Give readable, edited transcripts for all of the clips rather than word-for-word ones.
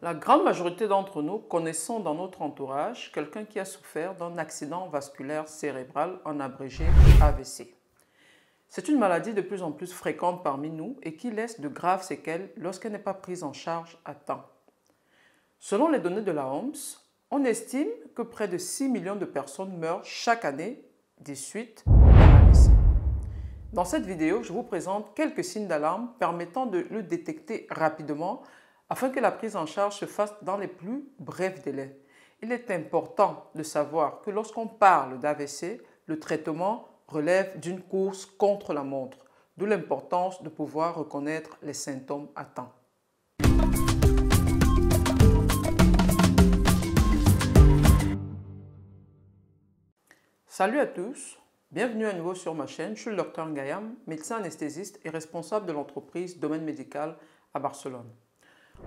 La grande majorité d'entre nous connaissons dans notre entourage quelqu'un qui a souffert d'un accident vasculaire cérébral, en abrégé AVC. C'est une maladie de plus en plus fréquente parmi nous et qui laisse de graves séquelles lorsqu'elle n'est pas prise en charge à temps. Selon les données de la OMS, on estime que près de 6 millions de personnes meurent chaque année des suites d'un AVC. Dans cette vidéo, je vous présente quelques signes d'alarme permettant de le détecter rapidement afin que la prise en charge se fasse dans les plus brefs délais. Il est important de savoir que lorsqu'on parle d'AVC, le traitement relève d'une course contre la montre, d'où l'importance de pouvoir reconnaître les symptômes à temps. Salut à tous, bienvenue à nouveau sur ma chaîne. Je suis le Dr Ngayam, médecin anesthésiste et responsable de l'entreprise Domaine Médical à Barcelone.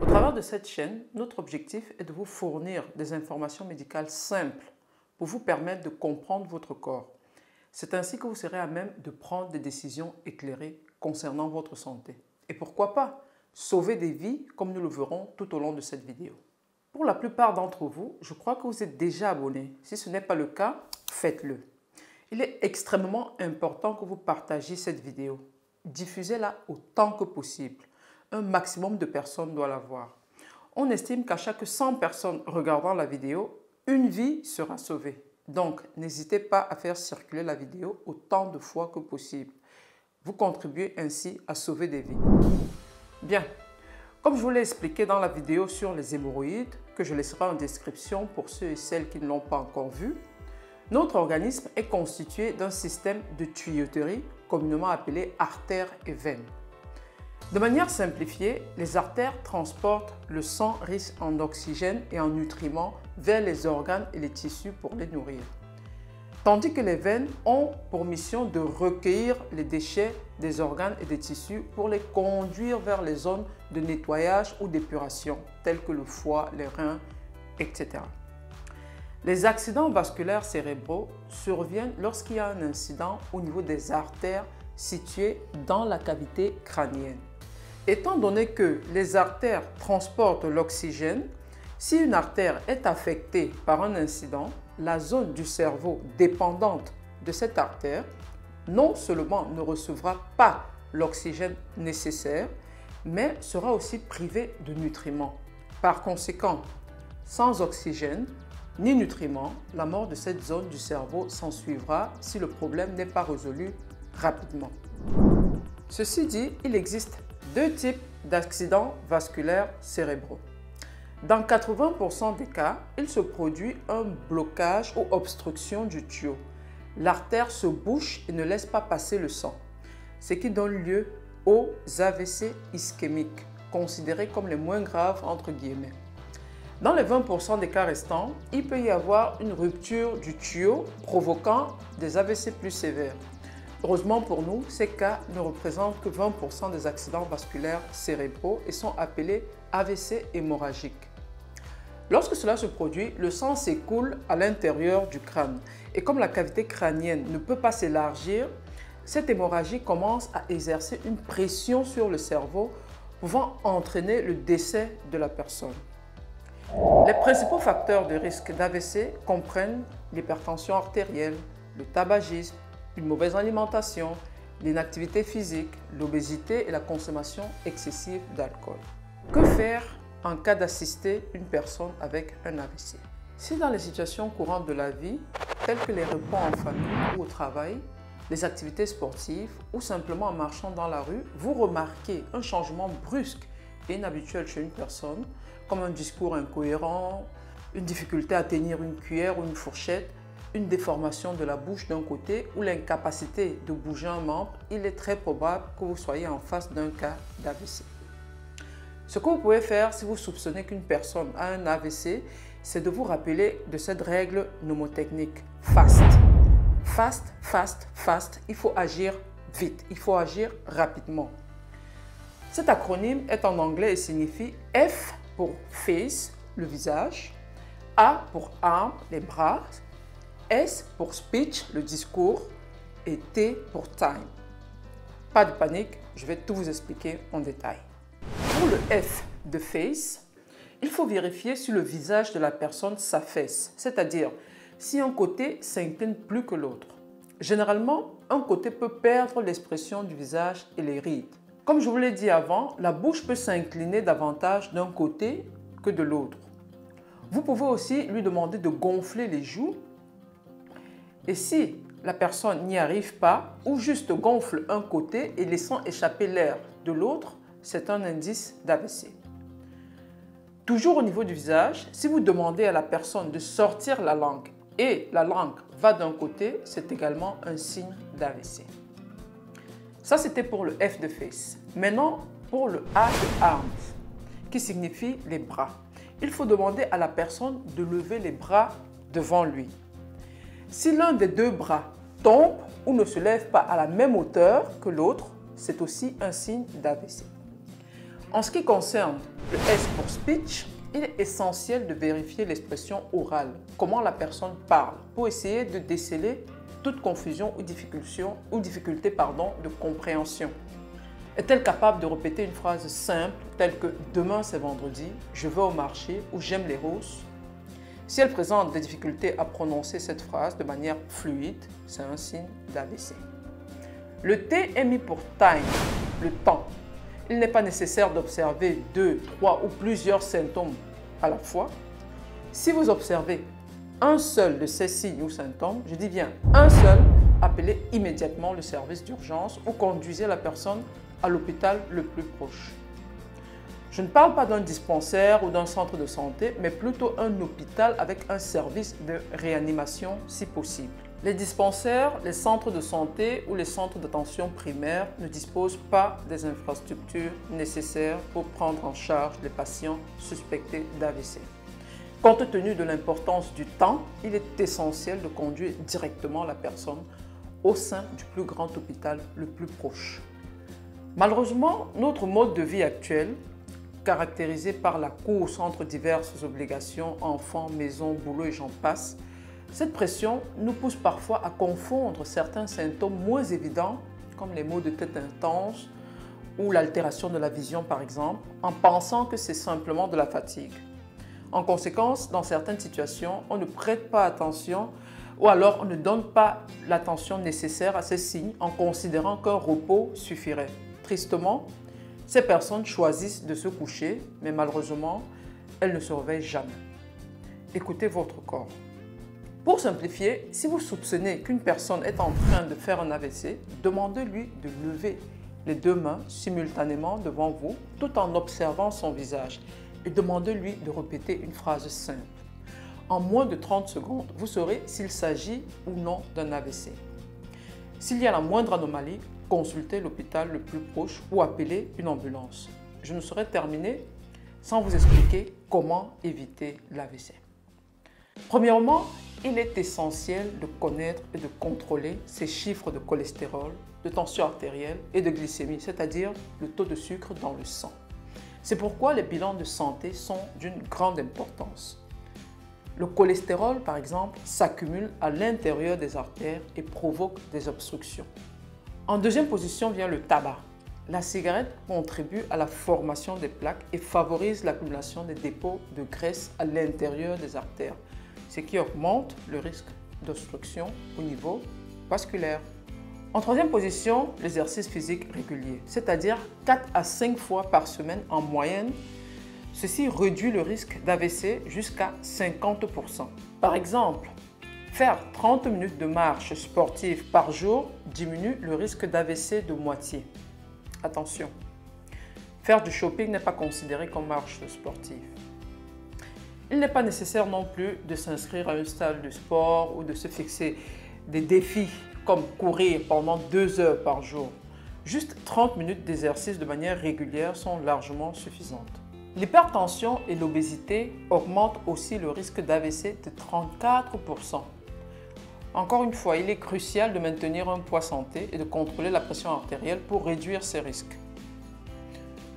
Au travers de cette chaîne, notre objectif est de vous fournir des informations médicales simples pour vous permettre de comprendre votre corps. C'est ainsi que vous serez à même de prendre des décisions éclairées concernant votre santé. Et pourquoi pas sauver des vies comme nous le verrons tout au long de cette vidéo. Pour la plupart d'entre vous, je crois que vous êtes déjà abonnés. Si ce n'est pas le cas, faites-le. Il est extrêmement important que vous partagiez cette vidéo. Diffusez-la autant que possible. Un maximum de personnes doivent la voir. On estime qu'à chaque 100 personnes regardant la vidéo, une vie sera sauvée. Donc, n'hésitez pas à faire circuler la vidéo autant de fois que possible. Vous contribuez ainsi à sauver des vies. Bien, comme je vous l'ai expliqué dans la vidéo sur les hémorroïdes, que je laisserai en description pour ceux et celles qui ne l'ont pas encore vue, notre organisme est constitué d'un système de tuyauterie, communément appelé artères et veines. De manière simplifiée, les artères transportent le sang riche en oxygène et en nutriments vers les organes et les tissus pour les nourrir. Tandis que les veines ont pour mission de recueillir les déchets des organes et des tissus pour les conduire vers les zones de nettoyage ou d'épuration, telles que le foie, les reins, etc. Les accidents vasculaires cérébraux surviennent lorsqu'il y a un incident au niveau des artères situées dans la cavité crânienne. Étant donné que les artères transportent l'oxygène, si une artère est affectée par un incident, la zone du cerveau dépendante de cette artère non seulement ne recevra pas l'oxygène nécessaire, mais sera aussi privée de nutriments. Par conséquent, sans oxygène ni nutriments, la mort de cette zone du cerveau s'ensuivra si le problème n'est pas résolu rapidement. Ceci dit, il existe deux types d'accidents vasculaires cérébraux. Dans 80% des cas, il se produit un blocage ou obstruction du tuyau. L'artère se bouche et ne laisse pas passer le sang, ce qui donne lieu aux AVC ischémiques, considérés comme les moins graves entre guillemets. Dans les 20% des cas restants, il peut y avoir une rupture du tuyau provoquant des AVC plus sévères. Heureusement pour nous, ces cas ne représentent que 20% des accidents vasculaires cérébraux et sont appelés AVC hémorragiques. Lorsque cela se produit, le sang s'écoule à l'intérieur du crâne et comme la cavité crânienne ne peut pas s'élargir, cette hémorragie commence à exercer une pression sur le cerveau pouvant entraîner le décès de la personne. Les principaux facteurs de risque d'AVC comprennent l'hypertension artérielle, le tabagisme, une mauvaise alimentation, l'inactivité physique, l'obésité et la consommation excessive d'alcool. Que faire en cas d'assister une personne avec un AVC? Si dans les situations courantes de la vie, telles que les repas en famille ou au travail, les activités sportives ou simplement en marchant dans la rue, vous remarquez un changement brusque et inhabituel chez une personne, comme un discours incohérent, une difficulté à tenir une cuillère ou une fourchette, une déformation de la bouche d'un côté ou l'incapacité de bouger un membre, il est très probable que vous soyez en face d'un cas d'AVC. Ce que vous pouvez faire si vous soupçonnez qu'une personne a un AVC, c'est de vous rappeler de cette règle mnémotechnique FAST. FAST, FAST, FAST. Il faut agir vite, il faut agir rapidement. Cet acronyme est en anglais et signifie F pour face, le visage, A pour arm, les bras, S pour speech, le discours, et T pour time. Pas de panique, je vais tout vous expliquer en détail. Pour le F de face, il faut vérifier si le visage de la personne s'affaisse, c'est-à-dire si un côté s'incline plus que l'autre. Généralement, un côté peut perdre l'expression du visage et les rides. Comme je vous l'ai dit avant, la bouche peut s'incliner davantage d'un côté que de l'autre. Vous pouvez aussi lui demander de gonfler les joues. Et si la personne n'y arrive pas ou juste gonfle un côté et laissant échapper l'air de l'autre, c'est un indice d'AVC. Toujours au niveau du visage, si vous demandez à la personne de sortir la langue et la langue va d'un côté, c'est également un signe d'AVC. Ça, c'était pour le F de face. Maintenant, pour le A de arms, qui signifie les bras. Il faut demander à la personne de lever les bras devant lui. Si l'un des deux bras tombe ou ne se lève pas à la même hauteur que l'autre, c'est aussi un signe d'AVC. En ce qui concerne le S pour speech, il est essentiel de vérifier l'expression orale, comment la personne parle, pour essayer de déceler toute confusion ou difficulté de compréhension. Est-elle capable de répéter une phrase simple telle que « demain c'est vendredi, je vais au marché » ou « j'aime les roses ». Si elle présente des difficultés à prononcer cette phrase de manière fluide, c'est un signe d'AVC. Le T est mis pour time, le temps. Il n'est pas nécessaire d'observer 2, 3 ou plusieurs symptômes à la fois. Si vous observez un seul de ces signes ou symptômes, je dis bien un seul, appelez immédiatement le service d'urgence ou conduisez la personne à l'hôpital le plus proche. Je ne parle pas d'un dispensaire ou d'un centre de santé, mais plutôt un hôpital avec un service de réanimation si possible. Les dispensaires, les centres de santé ou les centres d'attention primaire ne disposent pas des infrastructures nécessaires pour prendre en charge les patients suspectés d'AVC. Compte tenu de l'importance du temps, il est essentiel de conduire directement la personne au sein du plus grand hôpital le plus proche. Malheureusement, notre mode de vie actuel, caractérisé par la course entre diverses obligations, enfants, maison, boulot et j'en passe, cette pression nous pousse parfois à confondre certains symptômes moins évidents, comme les maux de tête intenses ou l'altération de la vision par exemple, en pensant que c'est simplement de la fatigue. En conséquence, dans certaines situations, on ne prête pas attention ou alors on ne donne pas l'attention nécessaire à ces signes en considérant qu'un repos suffirait. Tristement, ces personnes choisissent de se coucher, mais malheureusement, elles ne se réveillent jamais. Écoutez votre corps. Pour simplifier, si vous soupçonnez qu'une personne est en train de faire un AVC, demandez-lui de lever les deux mains simultanément devant vous tout en observant son visage et demandez-lui de répéter une phrase simple. En moins de 30 secondes, vous saurez s'il s'agit ou non d'un AVC. S'il y a la moindre anomalie, consultez l'hôpital le plus proche ou appelez une ambulance. Je ne saurais terminer sans vous expliquer comment éviter l'AVC. Premièrement, il est essentiel de connaître et de contrôler ces chiffres de cholestérol, de tension artérielle et de glycémie, c'est-à-dire le taux de sucre dans le sang. C'est pourquoi les bilans de santé sont d'une grande importance. Le cholestérol, par exemple, s'accumule à l'intérieur des artères et provoque des obstructions. En deuxième position vient le tabac. La cigarette contribue à la formation des plaques et favorise l'accumulation des dépôts de graisse à l'intérieur des artères, ce qui augmente le risque d'obstruction au niveau vasculaire. En troisième position, l'exercice physique régulier, c'est-à-dire 4 à 5 fois par semaine en moyenne. Ceci réduit le risque d'AVC jusqu'à 50%. Par exemple, faire 30 minutes de marche sportive par jour diminue le risque d'AVC de moitié. Attention, faire du shopping n'est pas considéré comme marche sportive. Il n'est pas nécessaire non plus de s'inscrire à une salle de sport ou de se fixer des défis comme courir pendant 2 heures par jour. Juste 30 minutes d'exercice de manière régulière sont largement suffisantes. L'hypertension et l'obésité augmentent aussi le risque d'AVC de 34%. Encore une fois, il est crucial de maintenir un poids santé et de contrôler la pression artérielle pour réduire ces risques.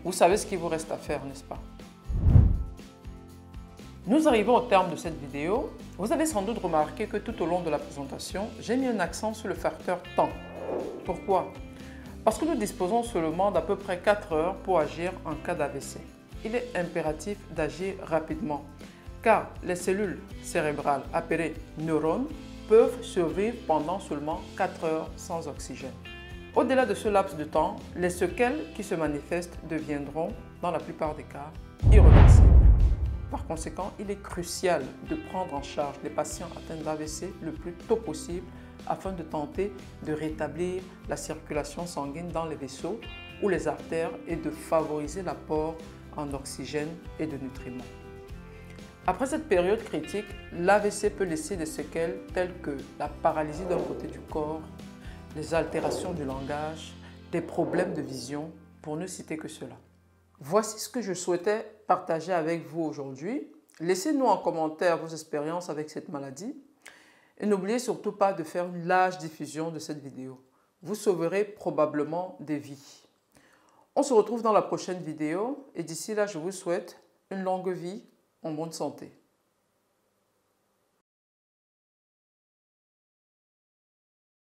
Vous savez ce qu'il vous reste à faire, n'est-ce pas? Nous arrivons au terme de cette vidéo. Vous avez sans doute remarqué que tout au long de la présentation, j'ai mis un accent sur le facteur temps. Pourquoi? Parce que nous disposons seulement d'à peu près 4 heures pour agir en cas d'AVC. il est impératif d'agir rapidement car les cellules cérébrales appelées neurones peuvent survivre pendant seulement 4 heures sans oxygène. Au-delà de ce laps de temps, les séquelles qui se manifestent deviendront, dans la plupart des cas, irréversibles. Par conséquent, il est crucial de prendre en charge les patients atteints d'AVC le plus tôt possible afin de tenter de rétablir la circulation sanguine dans les vaisseaux ou les artères et de favoriser l'apport en oxygène et de nutriments. Après cette période critique, l'AVC peut laisser des séquelles telles que la paralysie d'un côté du corps, les altérations du langage, des problèmes de vision, pour ne citer que cela. Voici ce que je souhaitais partager avec vous aujourd'hui. Laissez-nous en commentaire vos expériences avec cette maladie et n'oubliez surtout pas de faire une large diffusion de cette vidéo. Vous sauverez probablement des vies. On se retrouve dans la prochaine vidéo et d'ici là, je vous souhaite une longue vie en bonne santé.